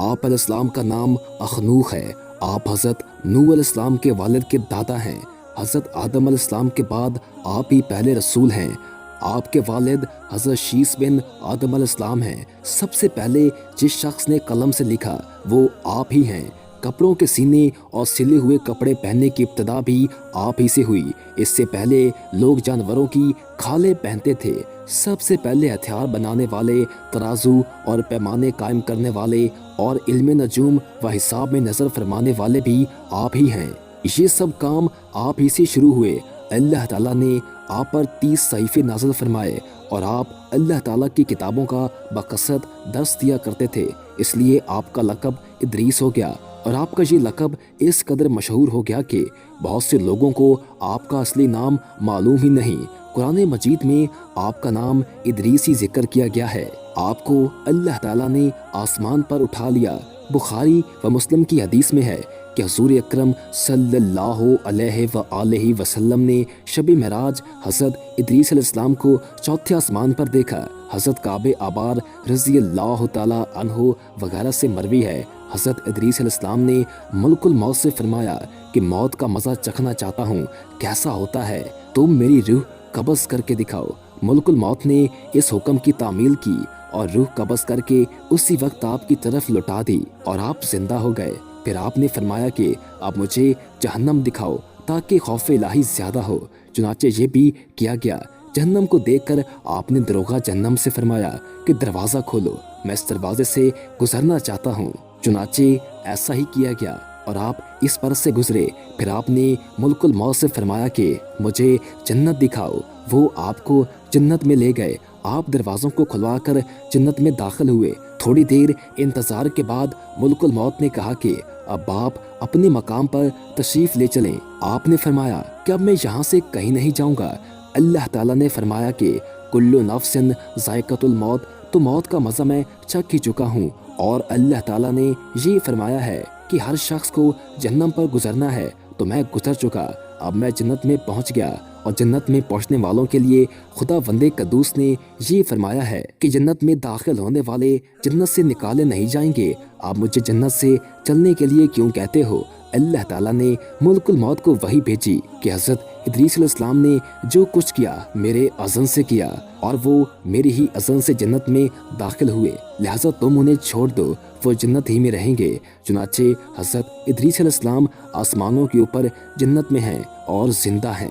آپ علیہ السلام کا نام اخنوخ ہے۔ آپ حضرت نوح علیہ السلام کے والد کے دادا ہیں۔ حضرت آدم علیہ السلام کے بعد آپ ہی پہلے رسول ہیں۔ آپ کے والد حضرت شیس بن آدم علیہ السلام ہیں۔ سب سے پہلے جس شخص نے قلم سے لکھا وہ آپ ہی ہیں۔ کپڑوں کے سینے اور سلے ہوئے کپڑے پہننے کی ابتدا بھی آپ ہی سے ہوئی۔ اس سے پہلے لوگ جانوروں کی کھالیں پہنتے تھے۔ سب سے پہلے ہتھیار بنانے والے، ترازو اور پیمانے قائم کرنے والے اور علم نجوم و حساب میں نظر فرمانے والے بھی آپ ہی ہیں۔ یہ سب کام آپ ہی سے شروع ہوئے۔ اللہ تعالیٰ نے آپ پر 30 صحیفے نازل فرمائے اور آپ اللہ تعالیٰ کی کتابوں کا بکثرت درس دیا کرتے تھے، اس لیے آپ کا لقب ادریس ہو گیا، اور آپ کا یہ لقب اس قدر مشہور ہو گیا کہ بہت سے لوگوں کو آپ کا اصلی نام معلوم ہی نہیں۔ قرآن مجید میں آپ کا نام ادریس ہی ذکر کیا گیا ہے۔ آپ کو اللہ تعالیٰ نے آسمان پر اٹھا لیا۔ بخاری و مسلم کی حدیث میں ہے کہ حضور اکرم صلی اللہ علیہ وآلہ وسلم نے شب معراج حضرت ادریس علیہ السلام کو چوتھے آسمان پر دیکھا۔ حضرت کعب آبار رضی اللہ تعالیٰ عنہ وغیرہ سے مروی ہے، حضرت ادریس علیہ السلام نے ملک الموت سے فرمایا کہ موت کا مزہ چکھنا چاہتا ہوں، کیسا ہوتا ہے، تم میری روح قبض کر کے دکھاؤ۔ ملک الموت نے اس حکم کی تعمیل کی اور روح قبض کر کے اسی وقت آپ کی طرف لوٹا دی اور آپ زندہ ہو گئے۔ پھر آپ نے فرمایا کہ اب مجھے جہنم دکھاؤ تاکہ خوف الہی زیادہ ہو۔ چنانچہ یہ بھی کیا گیا۔ جہنم کو دیکھ کر آپ نے دروغہ جہنم سے فرمایا کہ دروازہ کھولو، میں اس دروازے سے گزرنا چاہتا ہوں۔ چنانچہ ایسا ہی کیا گیا اور آپ اس پر سے گزرے۔ پھر آپ نے ملک الموت سے فرمایا کہ مجھے جنت دکھاؤ۔ وہ آپ کو جنت میں لے گئے۔ آپ دروازوں کو کھلوا کر جنت میں داخل ہوئے۔ تھوڑی دیر انتظار کے بعد ملک الموت نے کہا کہ اب آپ اپنے مقام پر تشریف لے چلیں۔ آپ نے فرمایا کہ اب میں یہاں سے کہیں نہیں جاؤں گا۔ اللہ تعالیٰ نے فرمایا کہ کل نفس ذائقۃ الموت، تو موت کا مزہ میں چکھ ہی چکا ہوں، اور اللہ تعالیٰ نے یہ فرمایا ہے کہ ہر شخص کو جہنم پر گزرنا ہے، تو میں گزر چکا۔ اب میں جنت میں پہنچ گیا، اور جنت میں پہنچنے والوں کے لیے خدا وند قدوس نے یہ فرمایا ہے کہ جنت میں داخل ہونے والے جنت سے نکالے نہیں جائیں گے۔ آپ مجھے جنت سے چلنے کے لیے کیوں کہتے ہو؟ اللہ تعالیٰ نے ملک الموت کو وحی بھیجی کہ حضرت ادریس علیہ السلام نے جو کچھ کیا میرے اذن سے کیا، اور وہ میری ہی اذن سے جنت میں داخل ہوئے، لہٰذا تم انہیں چھوڑ دو، وہ جنت ہی میں رہیں گے۔ چنانچہ حضرت ادریس علیہ السلام آسمانوں کے اوپر جنت میں ہیں اور زندہ ہیں۔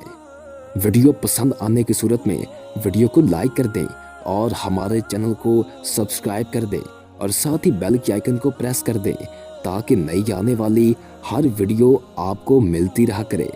ویڈیو پسند آنے کی صورت میں ویڈیو کو لائک کر دیں اور ہمارے چینل کو سبسکرائب کر دیں، اور ساتھ ہی بیل کے آئیکن کو پریس کر دیں تاکہ نئی آنے والی ہر ویڈیو آپ کو ملتی رہا کرے۔